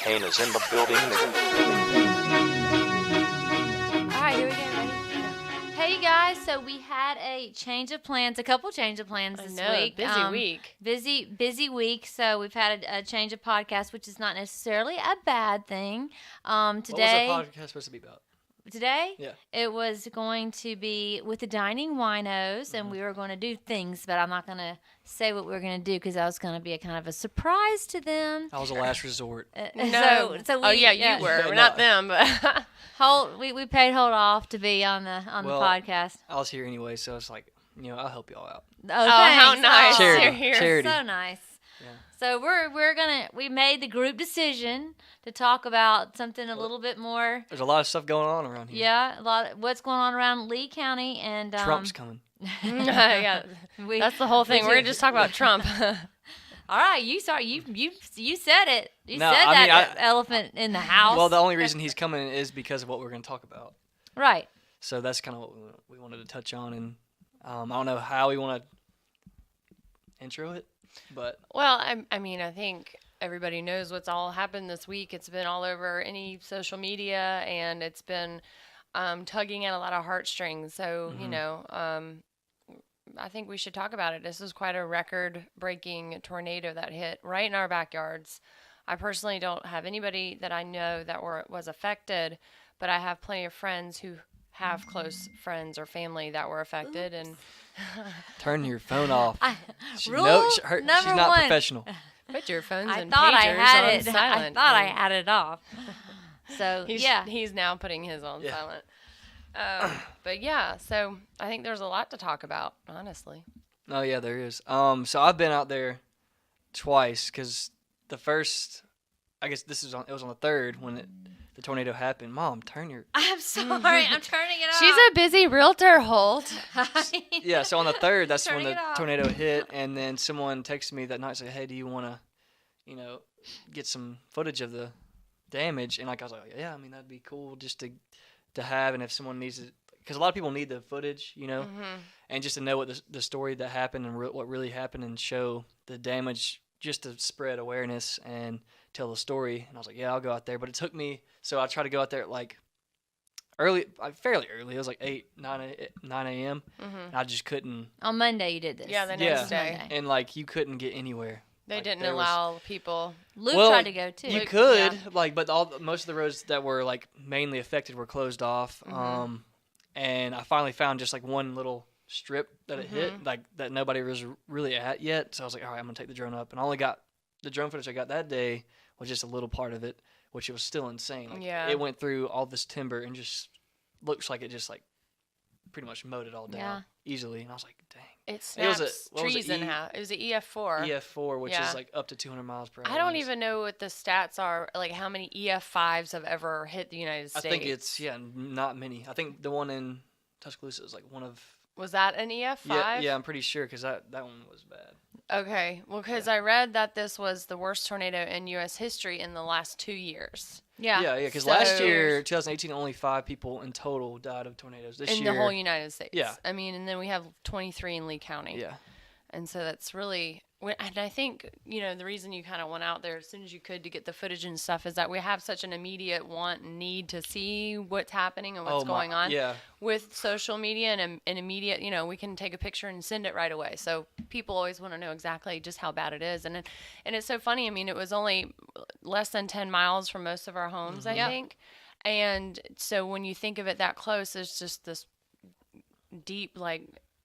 hurricane is in the building. All right, here we go. Ready? Hey guys, so we had a couple change of plans this week. Busy week. Busy week. So we've had a change of podcast, which is not necessarily a bad thing. Today, What was the podcast supposed to be about? Today, Yeah. it was going to be with the dining winos, and we were going to do things, but I'm not going to say what we were going to do because that was going to be a kind of a surprise to them. That was a last resort. No. You were. We're not them, but we paid hold off to be on the podcast. I was here anyway, so it's like, I'll help y'all out. Oh, how nice! Charity. You're here. Charity. So nice. Yeah. So we made the group decision to talk about something a little bit more. There's a lot of stuff going on around here. Yeah, what's going on around Lee County and Trump's coming. Yeah, that's the whole thing. We're gonna just talk about Trump. All right, you said it. You No, said I that mean, elephant in the house. Well, the only reason he's coming is because of what we're going to talk about. Right. So that's kind of what we wanted to touch on, and I don't know how we want to intro it, but Well, I think everybody knows what's all happened this week. It's been all over any social media, and it's been tugging at a lot of heartstrings. So, I think we should talk about it. This was quite a record-breaking tornado that hit right in our backyards. I personally don't have anybody that I know that was affected, but I have plenty of friends who have close friends or family that were affected. And turn your phone off. She's Rule not one. professional. put your phones I and thought I pagers had on it. silent. I thought I had it off. So He's now putting his on Yeah. silent. But yeah, so I think there's a lot to talk about, honestly. Oh yeah, there is. So I've been out there twice because the first, I guess it was on the 3rd when the tornado happened. Mom, turn your. I'm sorry. I'm turning it off. She's a busy realtor, Holt. Yeah, so on the 3rd, that's when Turning the it off. tornado hit, and then someone texted me that night and said, "Hey, do you want to, get some footage of the damage?" And I was like, "Yeah, I mean that'd be cool just to have, and if someone needs it, because a lot of people need the footage, and just to know what the story that happened and what really happened and show the damage, just to spread awareness and tell the story." And I was like, "Yeah, I'll go out there," but it took me, so I tried to go out there at fairly early. It was like 9 a.m. And I just couldn't. On Monday you did this. Yeah, the Yeah. next day. Monday. And you couldn't get anywhere. They Like, didn't there was- allow people. Luke Well, tried to go too. You Luke, could, yeah. but most of the roads that were mainly affected were closed off. And I finally found just one little strip that it hit, that nobody was really at yet. So I was like, all right, I'm gonna take the drone up, and I only got the drone footage I got that day was just a little part of it, which it was still insane. Yeah. It went through all this timber and just looks like it just pretty much mowed it all down easily. And I was like, dang. It It was snaps what was it, trees in half. It was an EF4. EF4, which Yeah. is up to 200 miles per hour. I don't even know what the stats are, how many EF5s have ever hit the United I States. think it's not many. I think the one in Tuscaloosa is one of. Was that an EF5? Yeah, I'm pretty sure because that one was bad. Okay. Well, because I read that this was the worst tornado in U.S. history in the last 2 years. Yeah. Because last year, 2018, only 5 people in total died of tornadoes. This In year, the whole United States. Yeah. I mean, and then we have 23 in Lee County. Yeah. And so that's really, and I think, the reason you kind of went out there as soon as you could to get the footage and stuff is that we have such an immediate want and need to see what's happening and what's going on. Yeah. With social media and an immediate, we can take a picture and send it right away. So people always want to know exactly just how bad it is. And it's so funny. I mean, it was only less than 10 miles from most of our homes, I think. And so when you think of it that close, it's just this deep,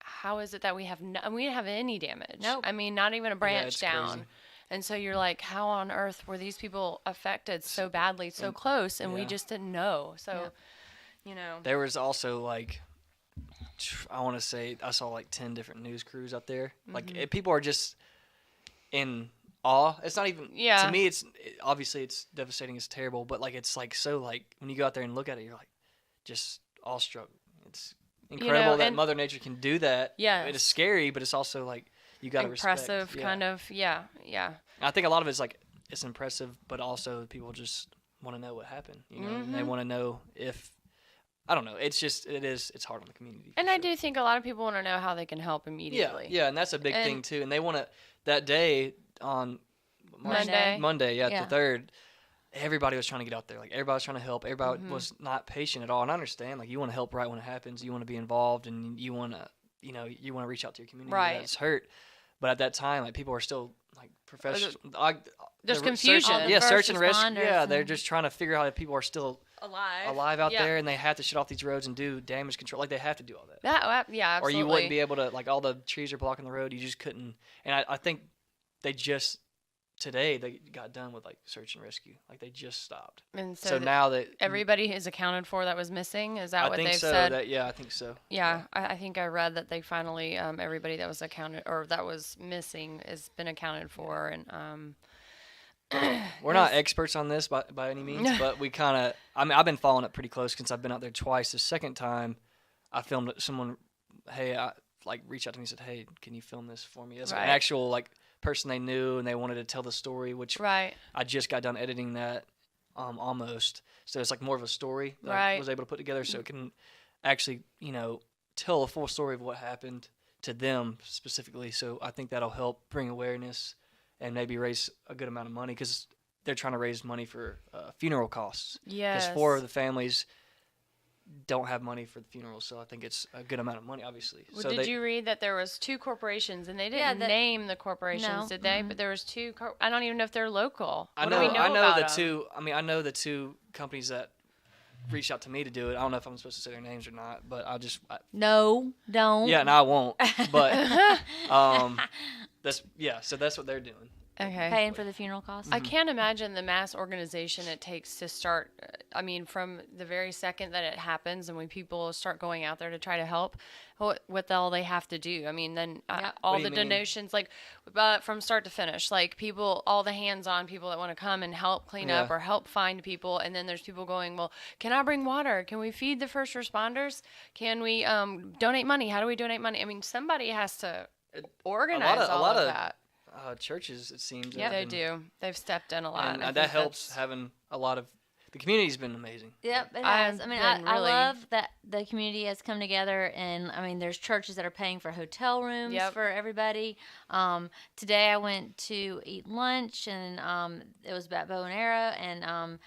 how is it that we didn't have any damage? Nope. I mean, not even a branch it's down. crazy. And so you're like, how on earth were these people affected so badly, so close, and we Yeah. just didn't know? So, There was also I want to say I saw 10 different news crews up there. People are just in awe. It's not even. Yeah. To me, obviously it's devastating. It's terrible, but it's so when you go out there and look at it, you're just awestruck. It's incredible that and- Mother Nature can do that. Yes. It is scary, but it's also you got to respect. impressive, kind of, yeah. I think a lot of it's it's impressive, but also people just want to know what happened. And they want to know if. I don't know. It's hard on the community. And I do think a lot of people want to know how they can help immediately. Yeah, and that's a big thing too. And they want to that day on Monday. Monday, Yeah. the 3rd. everybody was trying to get out there. Like, everybody was trying to help. Everybody was not patient at all. And I understand, like, you want to help right when it happens. You want to be involved, and you want to, you want to reach out to your community that's hurt. But at that time, like, people are still, like, professional. There's confusion. Search and rescue. Yeah, they're just trying to figure out if people are still alive out there, and they have to shut off these roads and do damage control. Like, they have to do all that. Absolutely. Or you wouldn't be able to, like, all the trees are blocking the road. You just couldn't. And I think today they got done with, like, search and rescue. Like, they just stopped. And so now that everybody is accounted for that was missing. Is that what they've said? I think so. Yeah. I think I read that they finally everybody that was accounted or that was missing has been accounted for. And we're not experts on this by any means, but we kind of. I mean, I've been following it pretty close since I've been out there twice. The second time, I filmed someone. Hey, reached out to me and said, "Hey, can you film this for me?" It's an actual, like, person they knew, and they wanted to tell the story, which I just got done editing that almost. So it's, like, more of a story that I was able to put together, so it can actually, tell a full story of what happened to them specifically. So I think that'll help bring awareness and maybe raise a good amount of money, because they're trying to raise money for funeral costs. Yes. Because 4 of the families don't have money for the funeral, so I think it's a good amount of money, obviously. Well, so did you read that there was 2 corporations, and they didn't name the corporations, did they? But there was 2. I don't even know if they're local. What do we know about them? 2. I mean, I know the 2 companies that reached out to me to do it. I don't know if I'm supposed to say their names or not, but No, don't. Yeah, and I won't. But so that's what they're doing. Okay. Paying for the funeral costs. I can't imagine the mass organization it takes to start. I mean, from the very second that it happens and when people start going out there to try to help, what all they have to do. I mean, then all the donations, like, from start to finish, like, people, all the hands-on people that want to come and help clean up or help find people. And then there's people going, well, can I bring water? Can we feed the first responders? Can we donate money? How do we donate money? I mean, somebody has to organize all of that. Churches, it seems. Yeah, they do. They've stepped in a lot. And that helps having a lot of. The community's been amazing. Yep, it has. I mean, I love that the community has come together, and I mean, there's churches that are paying for hotel rooms for everybody. Today I went to eat lunch, and it was about bow and arrow, and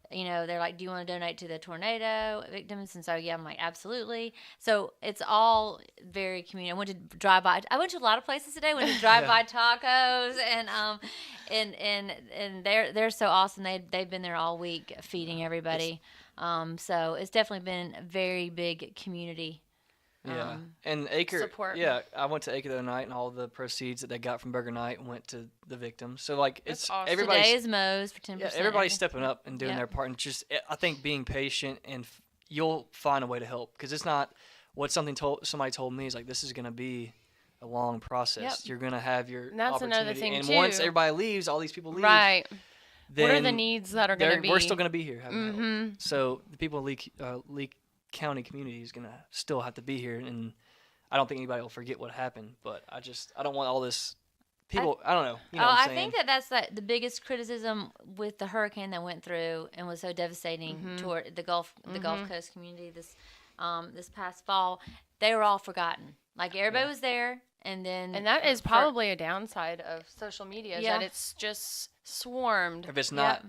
they're like, do you want to donate to the tornado victims? And so, I'm like, absolutely. So it's all very community. I went to drive by. I went to a lot of places today. Went to drive by tacos, and they're so awesome. They've been there all week feeding everybody. So it's definitely been a very big community. Yeah, and Acre support. Yeah, I went to Acre the other night, and all the proceeds that they got from Burger Night went to the victims. So, like, it's awesome. Everybody's Today is Moe's for 10%. Yeah, everybody's stepping up and doing their part, and just I think being patient, and you'll find a way to help, because it's not what somebody told me is like, this is going to be a long process. Yep. You're going to have your and that's opportunity, another thing and too. once everybody leaves, all these people leave. Right. Then what are the needs that are going to be? We're still going to be here. Help. So the people in Lee County community is going to still have to be here, and I don't think anybody will forget what happened, but I don't want all this people. I don't know. You know what I'm saying? think that's the biggest criticism with the hurricane that went through and was so devastating toward the Gulf Coast community this past fall. They were all forgotten. Like, everybody was there, and that is probably a downside of social media, is that it's just swarmed. If it's not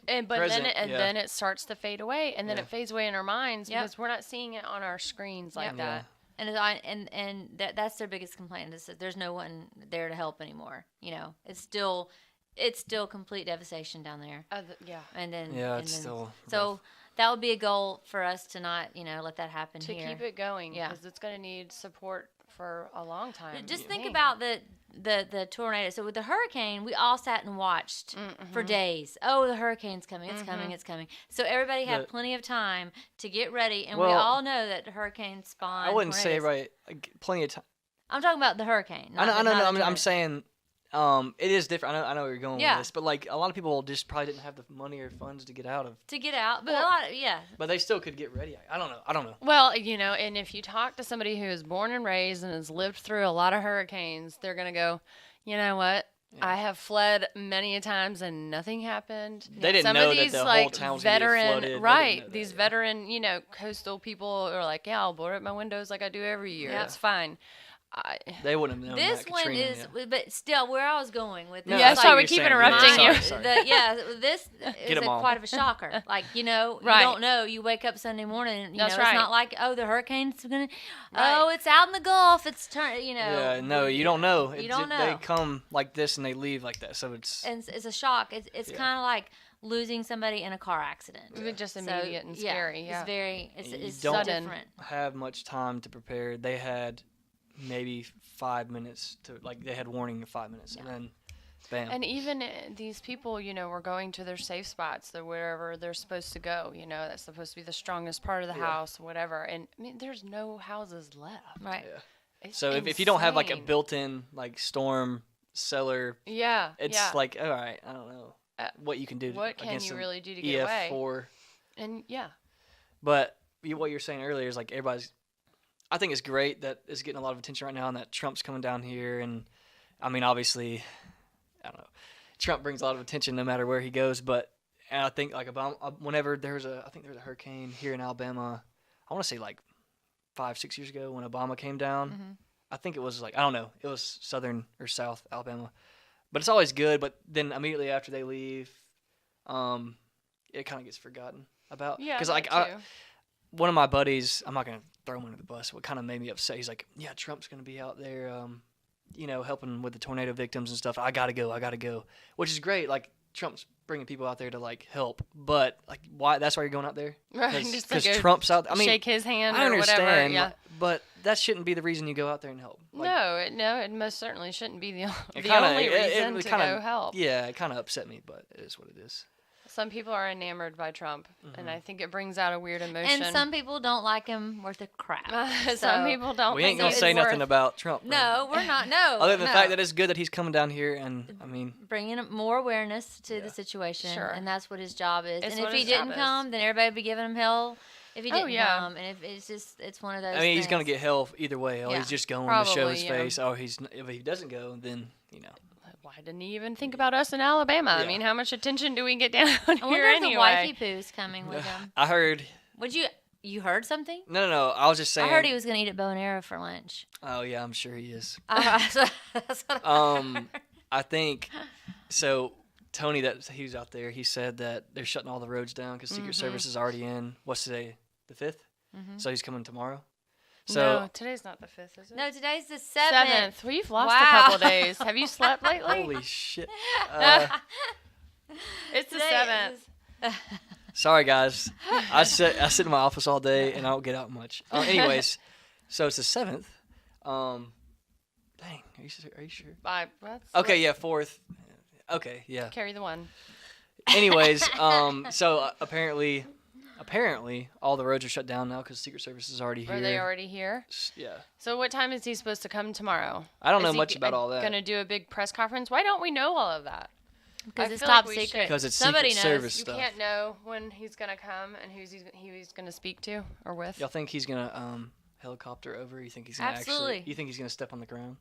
then it starts to fade away, and then it fades away in our minds because we're not seeing it on our screens like that. And that's their biggest complaint, is that there's no one there to help anymore. It's still complete devastation down there. So that would be a goal for us to not let that happen to keep it going, because it's going to need support for a long time. Just think about the tornado. So with the hurricane, we all sat and watched for days. Oh, the hurricane's coming. It's coming. It's coming. So everybody had plenty of time to get ready. And we all know that hurricanes spawn I wouldn't tornadoes. say plenty of time. I'm talking about the hurricane. I know. I'm saying it is different. I know where you're going with this. But, like, a lot of people just probably didn't have the money or funds to get out of. But a lot But they still could get ready. I don't know. Well, and if you talk to somebody who is born and raised and has lived through a lot of hurricanes, they're going to go, you know what? Yeah. I have fled many a times and nothing happened. They didn't know that the whole town was going to get flooded. Right. These veteran, coastal people are like, yeah, I'll board up my windows like I do every year. That's fine. They wouldn't have known this that, one Katrina, is, but still, where I was going with this. No, yeah, that's sorry, what we you're keep saying. interrupting you. Sorry. This is quite of a shocker. Like, you Right. don't know. You wake up Sunday morning, That's it's right. not like, oh, the hurricane's going to, Right. oh, it's out in the Gulf. It's Yeah, no, you don't know. You don't know. They come like this and they leave like that, so it's... And it's a shock. It's kind of like losing somebody in a car accident. Just immediate and scary. Yeah. It's very, it's don't so different. have much time to prepare. They had maybe 5 minutes to, like, they had warning in 5 minutes, and then bam. And even these people, were going to their safe spots, wherever they're supposed to go. That's supposed to be the strongest part of the house, whatever. And I mean, there's no houses left. Right. Yeah. It's So if you don't have like a insane. built-in like storm cellar, it's like, all right, I don't know what you can do. What can against you an really do to get away? EF4. And But what you're saying earlier is like everybody's. I think it's great that it's getting a lot of attention right now, and that Trump's coming down here. And I mean, obviously, I don't know. Trump brings a lot of attention no matter where he goes. But I think like whenever there's a hurricane here in Alabama, I want to say like 5-6 years ago when Obama came down. Mm-hmm. I think it was like, I don't know, it was southern or south Alabama. But it's always good. But then immediately after they leave, it kind of gets forgotten about. yeah, Because like one of my buddies, I'm not gonna throw him under the bus. What kind of made me upset? He's like, "Yeah, Trump's gonna be out there, helping with the tornado victims and stuff. I gotta go," which is great. Like Trump's bringing people out there to like help, but like why? That's why you're going out there? Right, Because Trump's out. I mean, shake his hand I or understand, whatever. Yeah. but that shouldn't be the reason you go out there and help. Like, No, it most certainly shouldn't be the kinda- only reason to kinda- go help. Yeah, it kind of upset me, but it is what it is. Some people are enamored by Trump, and I think it brings out a weird emotion. And some people don't like him worth a crap. Some people don't. We ain't think gonna he's say worth- nothing about Trump. though. No, we're not. No. Other than the no. fact that it's good that he's coming down here, and I mean, bringing more awareness to the situation, Sure. and that's what his job is. It's and what if he his job didn't is. come, then everybody would be giving him hell. If he didn't yeah. come, and if it's one of those. I mean, he's gonna things. get hell either way. Oh, Yeah, he's just going to show probably, his yeah. face. Oh, if he doesn't go, then Why didn't he even think about us in Alabama? I Yeah. mean, how much attention do we get down I here wonder if anyway? the wifey poo's coming with him. I heard. Would you heard something? No. I was just saying. I heard he was gonna eat at bow and arrow for lunch. Oh yeah, I'm sure he is. That's what I heard. I think so. Tony, that he was out there, he said that they're shutting all the roads down because Secret Service is already in. What's today? The 5th. So he's coming tomorrow. So No, today's not the 5th, is it? No, today's the 7th. Well, you've lost Wow. a couple days. Have you slept lately? holy shit. It's the Today 7th. Sorry guys, I sit in my office all day and I don't get out much. Anyways, so it's the 7th. Dang, are you sure? Okay, yeah, 4th. Okay, yeah. Carry the one. Anyways, so apparently all the roads are shut down now because Secret Service is already here. Are they already here? Yeah. So what time is he supposed to come tomorrow? I don't know Is he much about all that. Going to do a big press conference? Why don't we know all of that? Because I it's feel top like we secret. should. Because it's Somebody Secret knows. Service You stuff. can't know when he's going to come and who's he's going to speak to or with. Y'all think he's gonna helicopter over? You think he's gonna Absolutely. You think he's gonna step on the ground?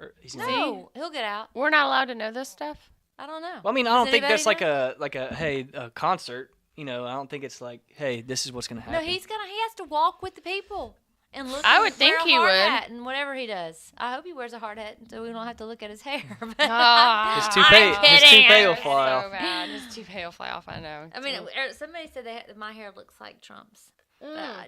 Or he's No, he'll get out. We're not allowed to know this stuff? I don't know. Well, I mean, I Does don't think that's anybody a concert. I don't think it's like, hey, this is what's gonna No, happen. he has to walk with the people and look. I and would think wear a he hard would. hat and whatever he does. I hope he wears a hard hat so we don't have to look at his hair. But His toupee, I'm his kidding. toupee will So fly off. bad. His toupee will fly off, I know. I mean, somebody said my hair looks like Trump's.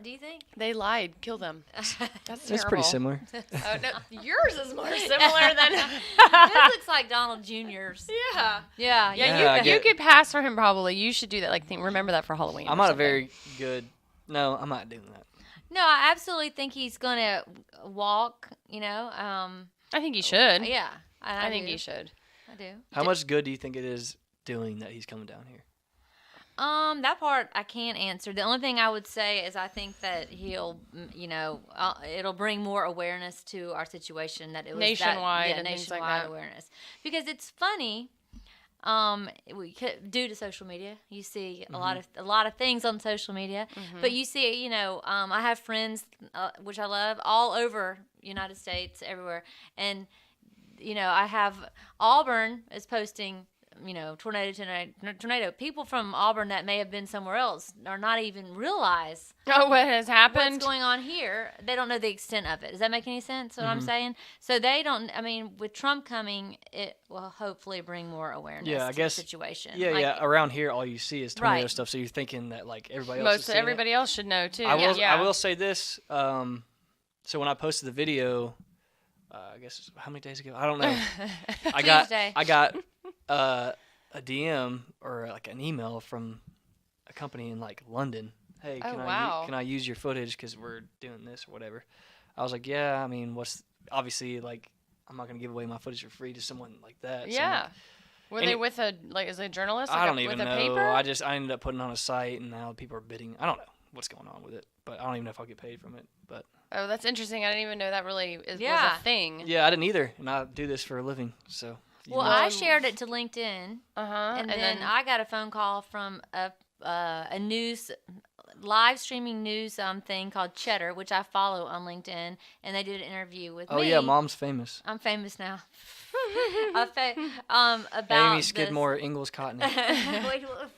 Do you think? They lied. Kill them. That's It's terrible. pretty similar. Oh, no, yours is more similar than... This looks like Donald Jr.'s. Yeah. Yeah. Yeah, I you get- could pass for him probably. You should do that. Remember that for Halloween. I'm or not a something. very good. No, I'm not doing that. No, I absolutely think he's gonna walk. I think he should. Yeah. I think do. he should. I do. How much good do you think it is doing that he's coming down here? That part I can't answer. The only thing I would say is I think that he'll, it'll bring more awareness to our situation. That it was Nationwide and nationwide things like that. awareness. Because it's funny, due to social media, you see a lot of things on social media. But you see, I have friends, which I love, all over United States, everywhere, and I have Auburn is posting tornado. People from Auburn that may have been somewhere else are not even realize what has happened, what's going on here. They don't know the extent of it. Does that make any sense? What I'm saying? So they don't. I mean, with Trump coming, it will hopefully bring more awareness. I guess, to the situation. Yeah. Around here, all you see is tornado stuff. So you're thinking that like everybody else should know too. I will say this. So when I posted the video, I guess how many days ago? I don't know. I got a DM or like an email from a company in like London. Hey, can I use your footage because we're doing this or whatever? I was like, yeah. I mean, obviously like I'm not gonna give away my footage for free to someone like that. Yeah. Were they with is a journalist? Like I don't even know. Paper? I ended up putting it on a site, and now people are bidding. I don't know what's going on with it, but I don't even know if I'll get paid from it. But that's interesting. I didn't even know that really was a thing. Yeah, I didn't either, and I do this for a living, so. Well, I shared it to LinkedIn, and then I got a phone call from a news live streaming news thing called Cheddar, which I follow on LinkedIn, and they did an interview with me. Oh yeah, Mom's famous. I'm famous now. About Amy Skidmore, Ingalls Cotton.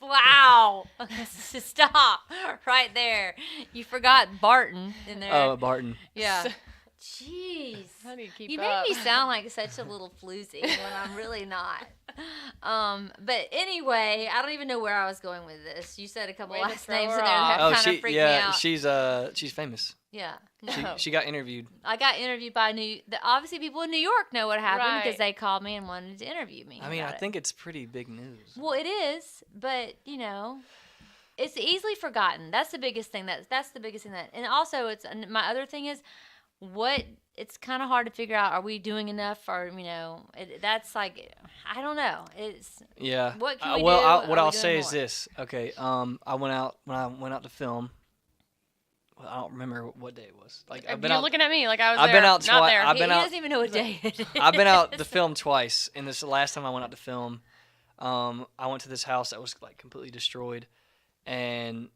Wow! Stop right there. You forgot Barton in there. Oh, Barton. Yeah. Jeez. How do you keep up? You made me sound like such a little floozy when I'm really not. But anyway, I don't even know where I was going with this. You said a couple last names in there that kind of freaked me out. She's famous. Yeah. No. She got interviewed. I got interviewed by obviously people in New York know what happened because they called me and wanted to interview me. I mean, I think it's pretty big news. Well, it is, but it's easily forgotten. That's the biggest thing. That's the biggest thing and also it's my other thing is it's kind of hard to figure out. Are we doing enough? Or that's like I don't know. It's What can we do? What I'll say is this. Okay. When I went out to film. Well, I don't remember what day it was. Like you're looking at me like I was I've there. Been out not there. He doesn't even know what day it is. I've been out to film twice, and this is the last time I went out to film. I went to this house that was like completely destroyed, and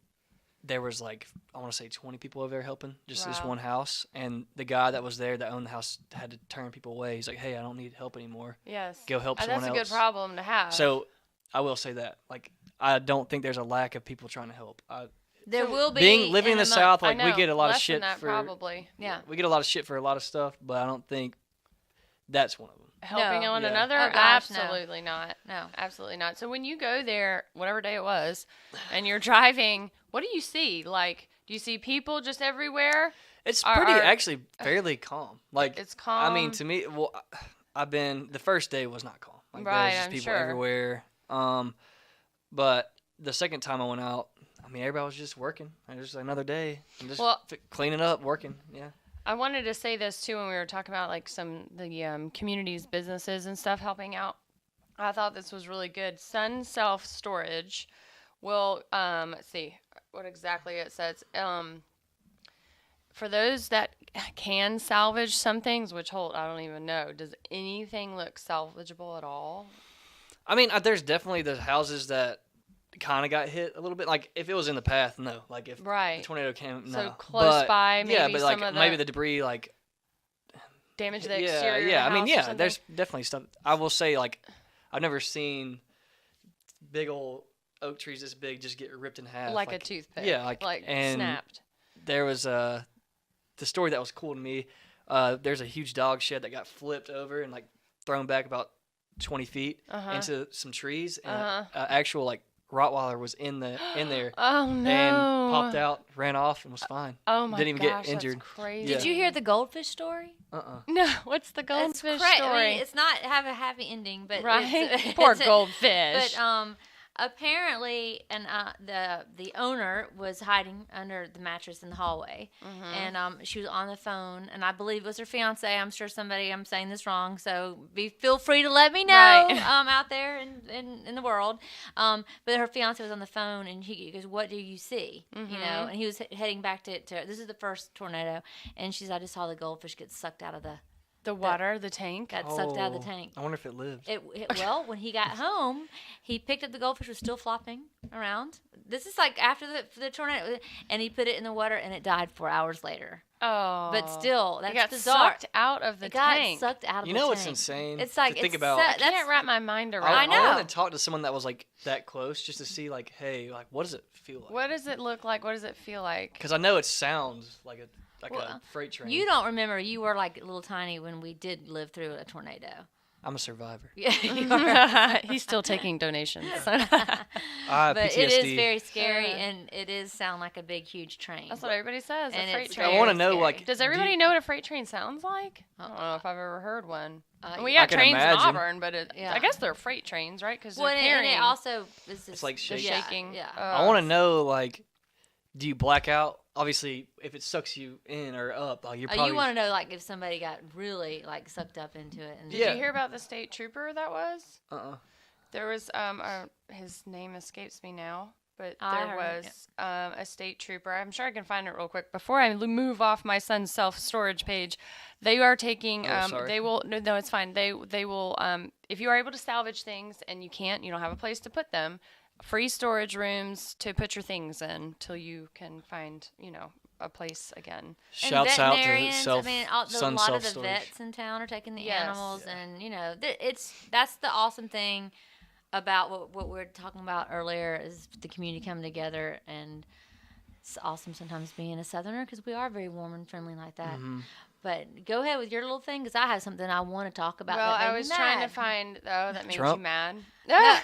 there was like I want to say 20 people over there helping just this one house, and the guy that was there that owned the house had to turn people away. He's like, "Hey, I don't need help anymore. Yes, go help someone else." That's a good problem to have. So I will say that like I don't think there's a lack of people trying to help. There will be. Living in the South, like we get a lot of shit for probably. Yeah, we get a lot of shit for a lot of stuff, but I don't think that's one of them. Helping one another? Oh, gosh, absolutely not. No, absolutely not. So when you go there, whatever day it was, and you're driving, what do you see? Like, do you see people just everywhere? It's actually fairly calm. Like it's calm. I mean, to me, the first day was not calm. Like there was just people everywhere. But the second time I went out, I mean, everybody was just working. It was just another day. And just cleaning up, working. Yeah. I wanted to say this, too, when we were talking about, like, the community's businesses and stuff helping out. I thought this was really good. Sun Self-Storage will, let's see what exactly it says. For those that can salvage some things, I don't even know. Does anything look salvageable at all? I mean, there's definitely the houses that kind of got hit a little bit. Like if it was in the path, no. Like if the tornado came, no. So close by, maybe but like maybe the debris like damage the exterior. Yeah, I mean, there's definitely stuff. I will say like I've never seen big old oak trees this big just get ripped in half like a toothpick. Yeah, like and snapped. There was the story that was cool to me. There's a huge dog shed that got flipped over and like thrown back about 20 feet into some trees, and actual like Rottweiler was in there. Oh no! And popped out, ran off, and was fine. Oh my Didn't even get injured. That's crazy. Did you hear the goldfish story? No. What's the goldfish story? I mean, it's not have a happy ending, but poor goldfish. But apparently, and the owner was hiding under the mattress in the hallway, and she was on the phone, and I believe it was her fiance. I'm sure I'm saying this wrong, so feel free to let me know out there in the world. But her fiance was on the phone, and he goes, "What do you see?" And he was heading back to this is the first tornado, and she said, "I just saw the goldfish get sucked out of the water, the tank. Got sucked out of the tank." I wonder if it lived. Well, when he got home, he picked up the goldfish, was still flopping around. this is like after the tornado, and he put it in the water, and it died 4 hours later. Oh. But still, that's it got bizarre. Sucked out of the it tank. got sucked out of the tank. You know what's insane? It's like, think about. I can't wrap my mind around. I know. I want to talk to someone that was like that close, just to see like, hey, like, what does it feel like? What does it look like? What does it feel like? Because I know it sounds like a freight train. You don't remember. You were like little tiny when we did live through a tornado. I'm a survivor. Yeah, He's still taking donations. But PTSD. it is very scary, and it is sound like a big, huge train. That's what everybody says. And a freight it's train. I want to very know, scary. like, Does everybody know what a freight train sounds like? I don't know if I've ever heard one. We got can trains imagine. in Auburn, but Yeah. I guess they're freight trains, right? Because they're Well, and carrying. it also is It's like the shaking. Yeah. I want to know, like, do you black out? Obviously, if it sucks you in or up, like, you're probably. You want to know, like, if somebody got really like sucked up into it. And Did you hear about the state trooper that was? There was his name escapes me now, but there was a state trooper. I'm sure I can find it real quick before I move off my son's self-storage page. They are taking. Sorry. They will. No, it's fine. They will. If you are able to salvage things and you can't, you don't have a place to put them. Free storage rooms to put your things in till you can find, a place again. Shouts out to veterinarians, self. I mean, a lot of the self-storage. vets in town are taking the Yes. animals, and that's the awesome thing about what we were talking about earlier is the community coming together, and it's awesome sometimes being a Southerner because we are very warm and friendly like that. Mm-hmm. But go ahead with your little thing because I have something I want to talk about. Well, that made I me was mad. trying to find. Oh, that made Trump? you mad. No,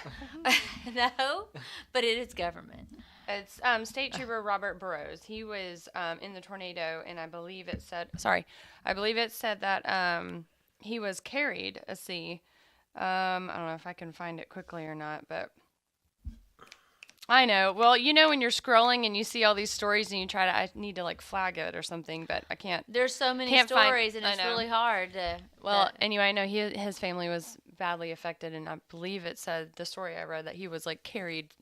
no, but it is government. It's State Trooper Robert Burrows. He was in the tornado, and I believe it said that he was carried. Let's see. I don't know if I can find it quickly or not, but I know. Well, when you're scrolling and you see all these stories and you try to, I need to like flag it or something, but I can't. There's so many Can't find- stories, and I it's know. really hard to. Well, anyway, I know his family was badly affected, and I believe it said the story I read that he was like carried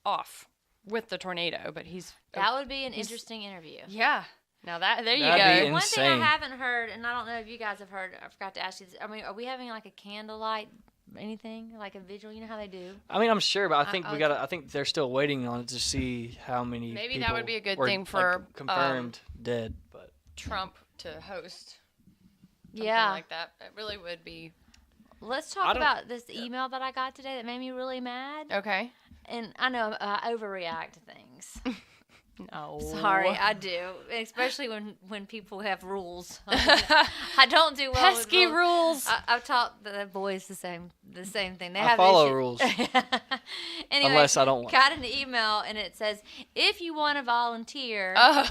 off with the tornado, but that would be an interesting interview. Yeah. Now there you That'd go. be One thing insane. I haven't heard, and I don't know if you guys have heard, I forgot to ask you this. I mean, are we having like a candlelight, anything like a vigil? You know how they do. I mean, I'm sure, but I think I we got. I think they're still waiting on it to see how many. Maybe that people would be a good were, thing for, like, confirmed dead, but Trump to host. Something Yeah. like that. It really would be. Let's I talk don't- about this email that I got today that made me really mad. Okay. And I know I overreact to things. No. Sorry, I do, especially when people have rules. I don't do well Pesky with rules. I've taught the boys the same thing. They I have follow issues. rules. Anyway, Unless I don't want. got an email and it says, if you want to volunteer, Oh.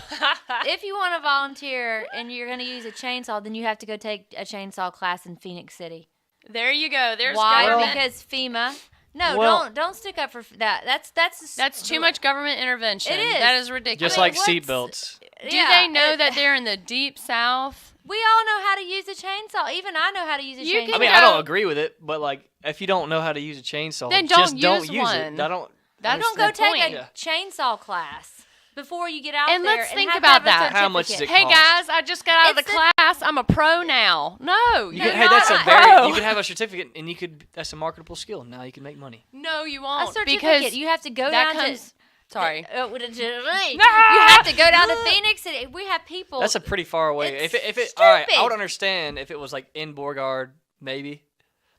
if you want to volunteer and you're going to use a chainsaw, then you have to go take a chainsaw class in Phoenix City. There you go. There's Why? government. Because FEMA. No, Well- don't stick up for that. That's too much government intervention. It is. That is ridiculous. Just I mean, like what's- seatbelts. Do they know that they're in the deep south? We all know how to use a chainsaw. Even I know how to use a You chainsaw. can I mean, go- I don't agree with it, but like, if you don't know how to use a chainsaw, Then just don't use use one. it. I don't. That's don't the go take point. a chainsaw class before you get out And there. let's think have to about have a that. How much is certificate. it Hey cost? guys, I just got out of It's the class. I'm a pro now. No, You you're could, hey, that's a not. very. No. You could have a certificate, and you could. That's a marketable skill. Now you can make money. No, you A won't. certificate. Because You have to go that down comes. to. Sorry. You have to go down to Phoenix City. We have people. That's a pretty far away. It's If it, all right, I stupid. would understand if it was like in Beauregard, maybe,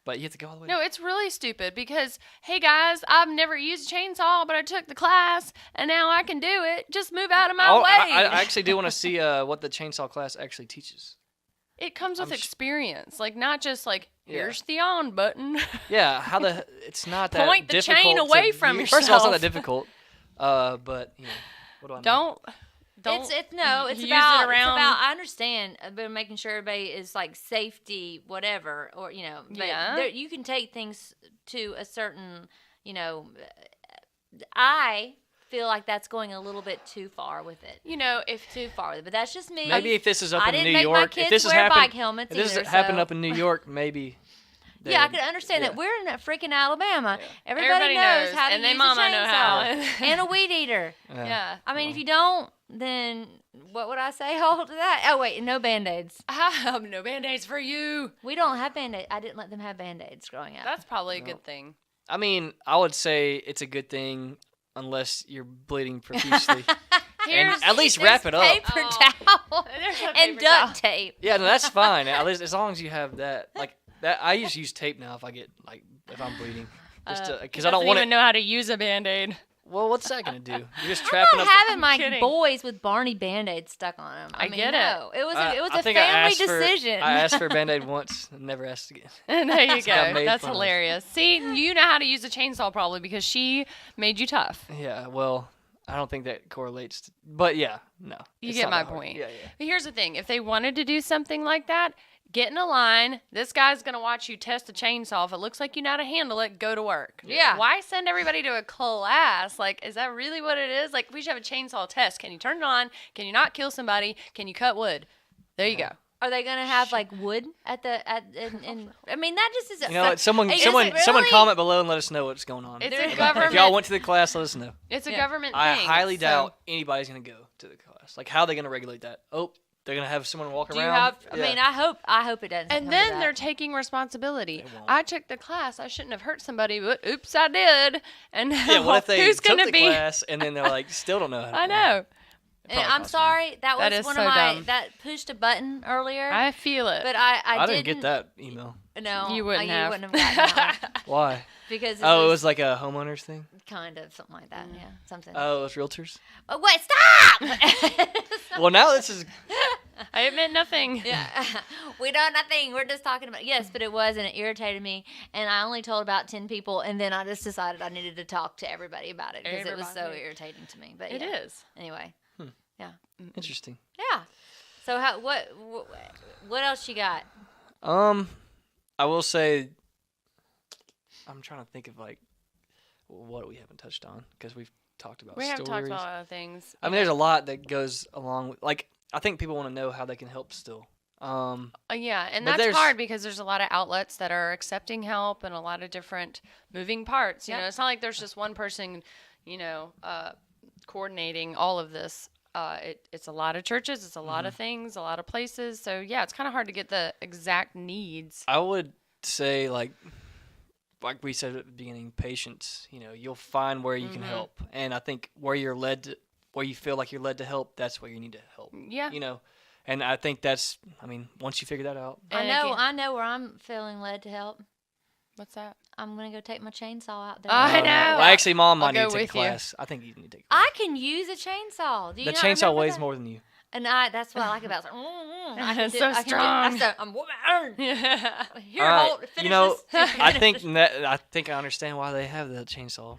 but you have to go all the way. No, it's really stupid because, hey guys, I've never used a chainsaw, but I took the class and now I can do it. Just move out of my way. I actually do want to see what the chainsaw class actually teaches. It comes with I'm sh- experience, like not just like Yeah. here's the on button. Yeah, how the it's not that Point the difficult chain to away from use. First of all, it's not yourself. that difficult. But what do I know? Don't. It's use about it around. I understand, but making sure everybody is like safety, whatever, or But Yeah. you can take things to a certain, I feel like that's going a little bit too far with it. If Too far with it, but that's just me. Maybe if this is up I in didn't New make my York, kids if this is wear happened, bike helmets if this either, happened so- up in New York, maybe. Yeah, I they'd- can understand that. yeah. We're in freaking Alabama. Yeah. Everybody knows how to and they use mama a know chainsaw how. and a weed eater. Yeah. I mean, if you don't, then what would I say? Hold to that. Oh wait, no Band-Aids. I have no band-aids for you. We don't have Band-Aids. I didn't let them have Band-Aids growing up. That's probably a No. good thing. I mean, I would say it's a good thing unless you're bleeding profusely. Here's, and at least wrap it up. Paper towel and duct tape. Yeah, no, that's fine. At least as long as you have that, like that. I just use tape now if I'm bleeding, just because I don't want to know how to use a Band-Aid. Well, what's that gonna do? You're just I'm trapping not up. having my boys with Barney Band-Aids stuck on them. I mean, get no. It was a think family decision. I asked for a Band-Aid once and never asked again. There you go. That's fun hilarious. See, you know how to use a chainsaw probably because she made you tough. Yeah, well, I don't think that correlates. But yeah, no. You get my point. Yeah. But here's the thing. If they wanted to do something like that, get in a line. This guy's going to watch you test a chainsaw. If it looks like you know how to handle it, go to work. Yeah. Why send everybody to a class? Like, is that really what it is? Like, we should have a chainsaw test. Can you turn it on? Can you not kill somebody? Can you cut wood? There you go. Are they gonna have like wood at the I mean that just is. You know what? Someone comment below and let us know what's going on. It's a government. If y'all went to the class, let us know. It's a government I thing. highly doubt anybody's gonna go to the class. Like, how are they gonna regulate that? Oh, they're gonna have someone walk around. I mean, I hope it doesn't. And then they're taking responsibility. I took the class. I shouldn't have hurt somebody, but oops, I did. And yeah, what if they who's took gonna the be? class and then they're like, still don't know how to I know. And I'm sorry, that was is one so of my dumb. that pushed a button earlier. I feel it. But I didn't get that email. No, You wouldn't have. You wouldn't have gotten that one. Why? Because it was like a homeowners thing. Kind of something like that. Yeah, something. Oh, it was realtors. Oh, wait, stop! Well, now this is. I admit nothing. Yeah, we know nothing. We're just talking about yes, but it was, and it irritated me. And I only told about 10 people, and then I just decided I needed to talk to everybody about it because it was so irritating to me. But it is. Anyway. Yeah. Interesting. Yeah. So what else you got? I will say, I'm trying to think of like what we haven't touched on because we've talked about. We stories. have talked about other things. I mean, there's a lot that goes along with like I think people want to know how they can help still. Yeah, and that's hard because there's a lot of outlets that are accepting help and a lot of different moving parts. You know, it's not like there's just one person, coordinating all of this. It's a lot of churches, it's a lot of things, a lot of places. So yeah, it's kind of hard to get the exact needs. I would say like we said at the beginning, patience. You'll find where you can help, and I think where you feel like you're led to help, that's where you need to help. Yeah. And I think that's. I mean, once you figure that out. I know where I'm feeling led to help. What's that? I'm gonna go take my chainsaw out there. I know. Well, actually, Mom might I'll need go to take a with you. class. I think you need to take a class. I can use a chainsaw. Do you The not chainsaw remember weighs that? more than you. And that's what I like about it. I can It's do- so I can do- strong. I'm woman. Yeah. Here, hold. Finish this. I think I understand why they have the chainsaw.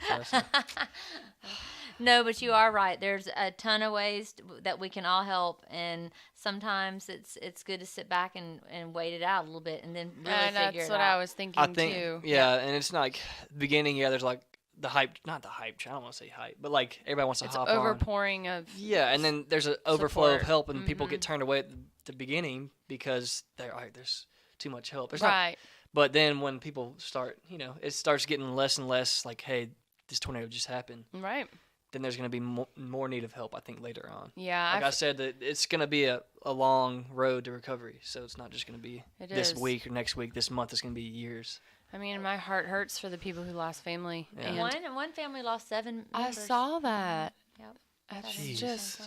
No, but you are right. There's a ton of ways that we can all help, and sometimes it's good to sit back and wait it out a little bit, and then really figure it out. That's what I was thinking too. Yeah, and it's not like the beginning. Yeah, there's like the hype, not the hype. I don't want to say hype, but like everybody wants to hop on. Overpouring of and then there's an overflow of support. help, and people get turned away at the beginning because there's too much help. There's right. But then when people start, it starts getting less and less like, hey, this tornado just happened. Right. Then there's going to be more need of help, I think, later on. Yeah. Like I said, that it's going to be a long road to recovery. So it's not just going to be this week or next week. This month is going to be years. I mean, my heart hurts for the people who lost family. Yeah. And one family lost 7 members. I saw that. Yep. That's Jeez. just...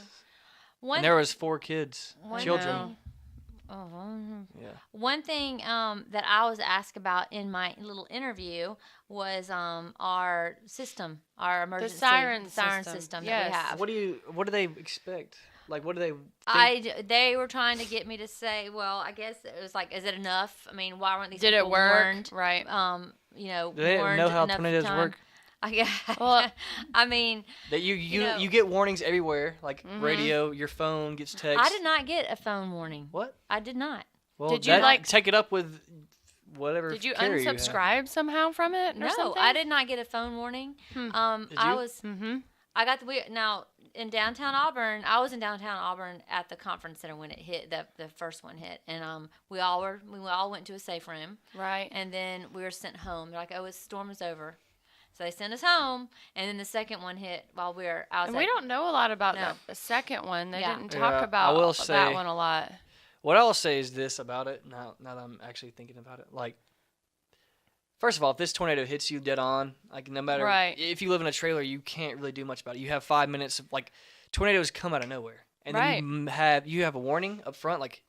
And there was 4 kids, children. Yeah. One thing that I was asked about in my little interview was our system, our emergency siren system that we have. What do they expect? Like, what do they think? They were trying to get me to say, well, I guess it was like, is it enough? I mean, why weren't these Did people it work? warned? Right. Do they know how tornadoes work? Well, I mean, that you get warnings everywhere, like radio, your phone gets text. I did not get a phone warning. What? I did not. Well, did you take it up with whatever? Did you carrier unsubscribe somehow from it? Or No, something? I did not get a phone warning. Did you? I was. I got now in downtown Auburn. I was in downtown Auburn at the conference center when it hit. The first one hit, and we all went to a safe room. Right. And then we were sent home. They're like, "Oh, the storm is over." So they sent us home, and then the second one hit while we were outside. And we don't know a lot about the second one. They didn't talk Yeah, about I will say, that one a lot. What I will say is this about it. Now that I'm actually thinking about it, like first of all, if this tornado hits you dead on, like no matter if you live in a trailer, you can't really do much about it. You have 5 minutes of like tornadoes come out of nowhere, and then you have a warning up front, like,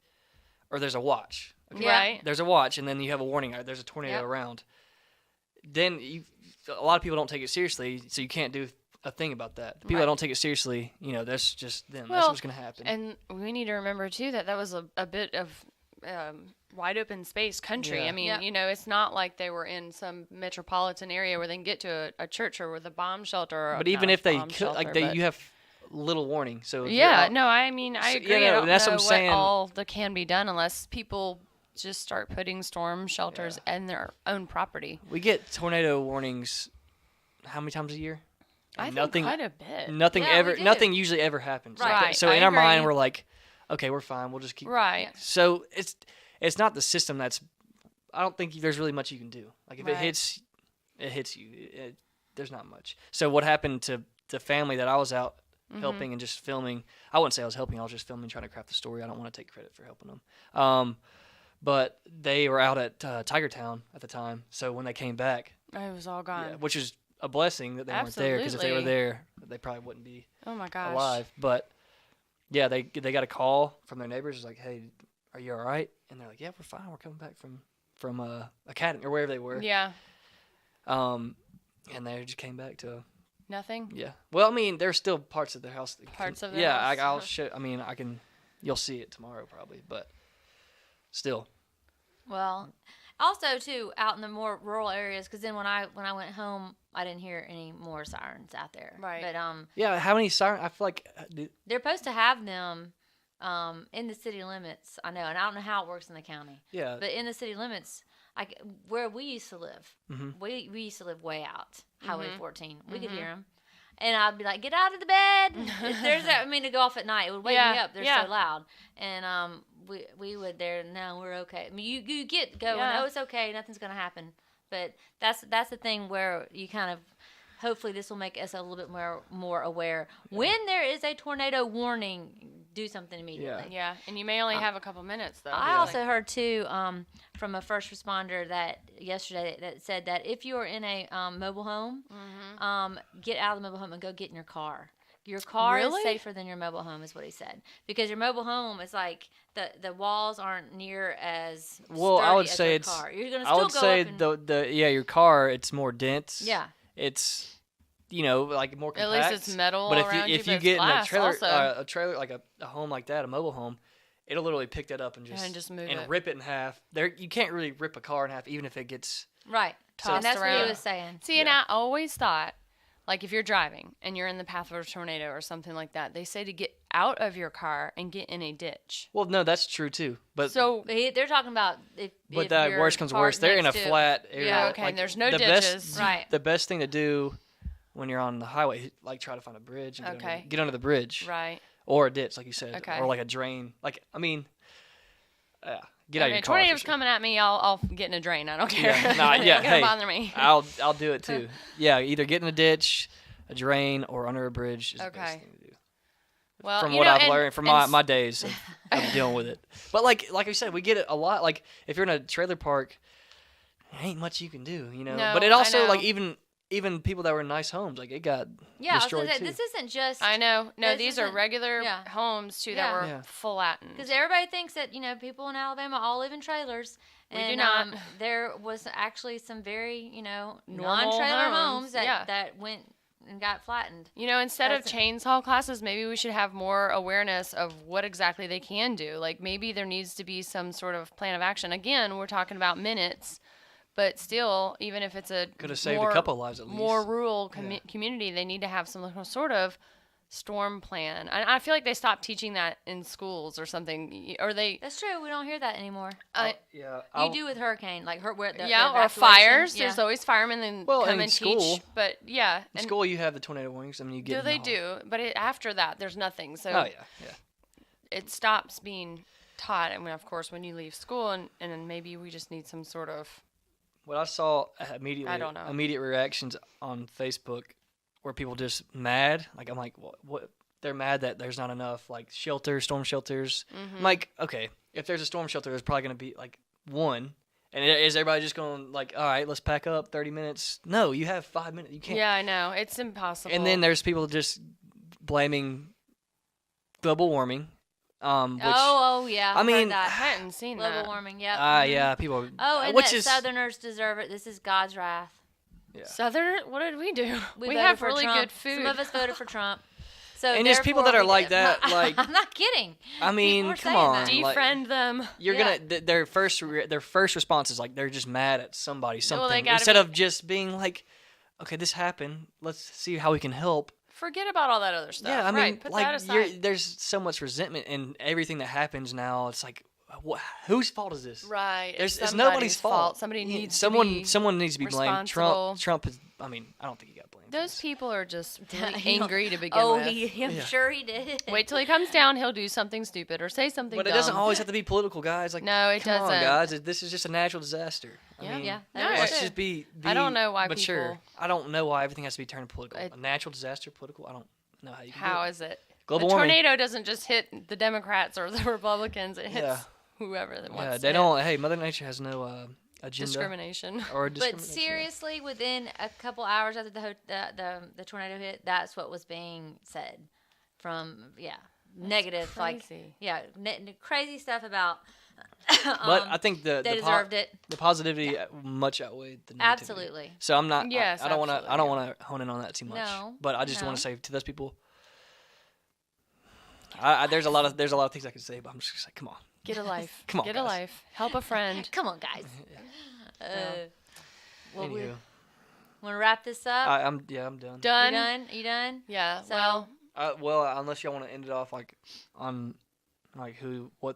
or there's a watch. Okay? Right. There's a watch, and then you have a warning. There's a tornado around. Then a lot of people don't take it seriously, so you can't do a thing about that. The people that don't take it seriously, that's just them. That's what's going to happen. And we need to remember too that was a bit of wide open space country. I mean, it's not like they were in some metropolitan area where they can get to a church or with a bomb shelter. But even if they could, you have little warning. So I mean, I agree. I don't that's know what I'm saying. All that can be done unless people just start putting storm shelters in their own property. We get tornado warnings how many times a year? I think quite a bit. Nothing usually ever happens. Right. So in our mind, we're like, okay, we're fine. We'll just keep. Right. So it's not the system that's. I don't think there's really much you can do. Like if it hits you. There's not much. So what happened to the family that I was out helping and just filming? I wouldn't say I was helping. I was just filming, trying to craft the story. I don't want to take credit for helping them. But they were out at Tiger Town at the time. So when they came back, it was all gone. which is a blessing that they weren't there, because if they were there, they probably wouldn't be alive. But yeah, they got a call from their neighbors. It's like, hey, are you all right? And they're like, yeah, we're fine. We're coming back from Academy or wherever they were. Yeah. And they just came back to nothing. Yeah. Well, I mean, there's still parts of their house. Parts of their house. I'll show. I mean, you'll see it tomorrow probably, but still. Well, also too, out in the more rural areas, because then when I went home, I didn't hear any more sirens out there. Right. But yeah, how many sirens? I feel like they're supposed to have them in the city limits. I know, and I don't know how it works in the county. Yeah. But in the city limits, where we used to live, we used to live way out Highway 14. We could hear them. And I'd be like, get out of the bed. If there's to go off at night. It would wake me up. They're so loud. And we would no, we're okay. I mean, you get going, oh, it's okay. Nothing's going to happen. But that's the thing where you kind of, hopefully this will make us a little bit more aware. When there is a tornado warning, do something immediately. Yeah, and you may only have a couple minutes, though. I also heard, too, from a first responder yesterday that said that if you're in a mobile home, get out of the mobile home and go get in your car. Your car is safer than your mobile home, is what he said. Because your mobile home is like the walls aren't near as well. I would say it's. Car. You're gonna I would say your car, it's more dense. Yeah. It's like more compact. At least it's metal. But if you get in a trailer like a home like that, a mobile home, it'll literally pick that up and just move and rip it in half. You can't really rip a car in half, even if it gets tossed and that's around. What he was saying. See, and I always thought, like if you're driving and you're in the path of a tornado or something like that, they say to get out of your car and get in a ditch. Well, no, that's true too. But so they're talking about if that worst comes to worst, they're in a flat area. Yeah, okay. And there's no ditches. The best thing to do when you're on the highway, like try to find a bridge and get under the bridge. Right. Or a ditch, like you said, or like a drain. Like get out of your car. Tornado's coming at me. I'll get in a drain. I don't care. Yeah, Hey, bother me. I'll do it too. Yeah, either get in a ditch, a drain, or under a bridge is the best thing to do. Well, from what I've learned from my days of dealing with it. But like I said, we get it a lot. Like if you're in a trailer park, there ain't much you can do, No, but it also like even people that were in nice homes, like it got destroyed too. This isn't just. I know. No, these are regular homes too that were flattened. Because everybody thinks that people in Alabama all live in trailers. We do not. There was actually some very non-trailer homes that went and got flattened. Instead of chainsaw classes, maybe we should have more awareness of what exactly they can do. Like maybe there needs to be some sort of plan of action. Again, we're talking about minutes. But still, even if it's could have saved a couple of lives at least. More rural community, they need to have some sort of storm plan. I feel like they stopped teaching that in schools or something. Or they. That's true. We don't hear that anymore. You do with hurricane, like or fires. Yeah. There's always firemen and come and school, teach. But in school you have the tornado warnings. I mean, you get. They do, but after that, there's nothing. So. It stops being taught. I mean, of course, when you leave school, and then maybe we just need some sort of. What I saw immediate reactions on Facebook where people just mad. Like, I'm like, what? They're mad that there's not enough, like, storm shelters. I'm like, okay, if there's a storm shelter, there's probably going to be, like, one, And is everybody just going like, all right, let's pack up 30 minutes? No, you have 5 minutes. You can't. Yeah, I know. It's impossible. And then there's people just blaming global warming. Which, yeah. I mean, I hadn't seen global that. warming. Yep. Yeah, people. And which that is Southerners deserve it. This is God's wrath. Yeah. Southern, what did we do? We have for really Trump. good food. Some of us voted for Trump. So and there's people that are like that. Like, I'm not kidding. I mean, come on. Defriend them. You're gonna their first response is like they're just mad at something well, instead of just being like, okay, this happened. Let's see how we can help. Forget about all that other stuff. Yeah, I mean, put like that aside. there's so much resentment in everything that happens now. It's like, whose fault is this? Right. It's nobody's fault. Somebody needs someone needs to be blamed. Trump is. I mean, I don't think he got blamed. Those people are just really angry to begin with. I'm sure he did. Wait till he comes down. He'll do something stupid or say something. But dumb. it doesn't always have to be political, guys. Like, no, it come doesn't. on, guys. This is just a natural disaster. I mean, No, let's just be. I don't know why mature. people. I don't know why everything has to be turned political. A natural disaster, political. I don't know how you can How do it. is it? Global the warming. tornado doesn't just hit the Democrats or the Republicans. It hits whoever that wants. Yeah, they don't. Hey, Mother Nature has no agenda. Discrimination. Or discrimination. But seriously, within a couple hours after the tornado hit, that's what was being said from negative crazy. crazy stuff about. But I think they deserved it. The positivity much outweighed the negativity. Absolutely. So I'm not. Yes, I don't want to. I don't want to hone in on that too much. No. But I just want to say to those people. There's a lot of things I could say, but I'm just gonna say, come on. Get a life. Come on, Get guys. a life. Help a friend. Come on, guys. Well, we Anywho, want to wrap this up? I'm done. Done. You done? Yeah. So, Well, unless y'all want to end it off like on like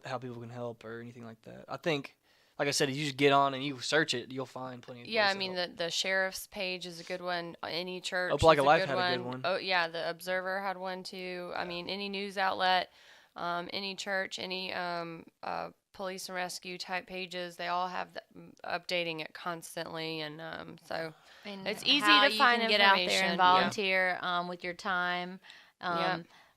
how people can help or anything like that. I think, like I said, if you just get on and you search it, you'll find plenty of ways I to mean, help. the sheriff's page is a good one. Any church. Opelika is Life good had one. a good one. Oh, yeah. The Observer had one, too. I mean, any news outlet, any church, any police and rescue type pages, they all have updating it constantly. And so it's easy to find information. Get out there and volunteer with your time.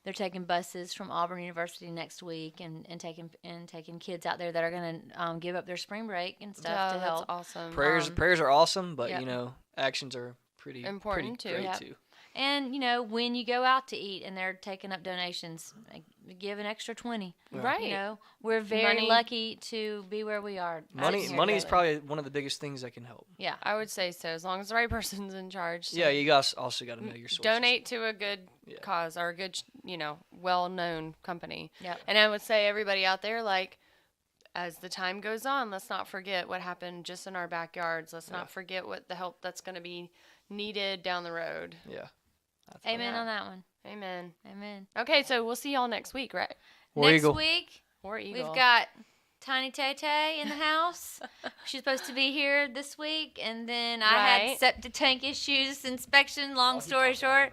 They're taking buses from Auburn University next week and taking kids out there that are going to give up their spring break and stuff to help. That's awesome. Prayers are awesome, but actions are pretty important pretty great too. And when you go out to eat and they're taking up donations, give an extra 20. Right. We're very lucky to be where we are. Money is probably one of the biggest things that can help. Yeah, I would say so. As long as the right person's in charge. So. Yeah, you guys also got to know your sources. Donate to a good cause or a good, well-known company. Yeah. And I would say everybody out there, like, as the time goes on, let's not forget what happened just in our backyards. Let's not forget what the help that's going to be needed down the road. Yeah. Amen on that one. Amen. Okay, so we'll see y'all next week, right? Next week, War Eagle. we've got Tiny Tay in the house. She's supposed to be here this week, and then I had septic tank issues, inspection, long story short.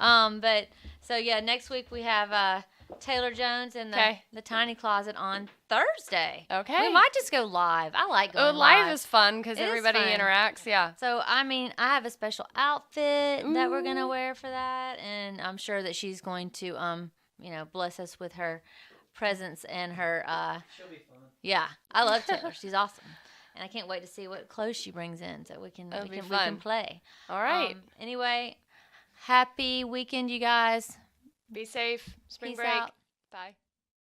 Next week we have Taylor Jones in the tiny closet on Thursday. Okay. We might just go live. I like going live is fun because everybody fun. interacts. Yeah. So, I have a special outfit that we're going to wear for that, and I'm sure that she's going to, bless us with her presence and her, She'll be fun. Yeah. I love Taylor. She's awesome. And I can't wait to see what clothes she brings in so we can play. All right. Anyway, happy weekend, you guys. Be safe. Spring Peace break. out. Bye.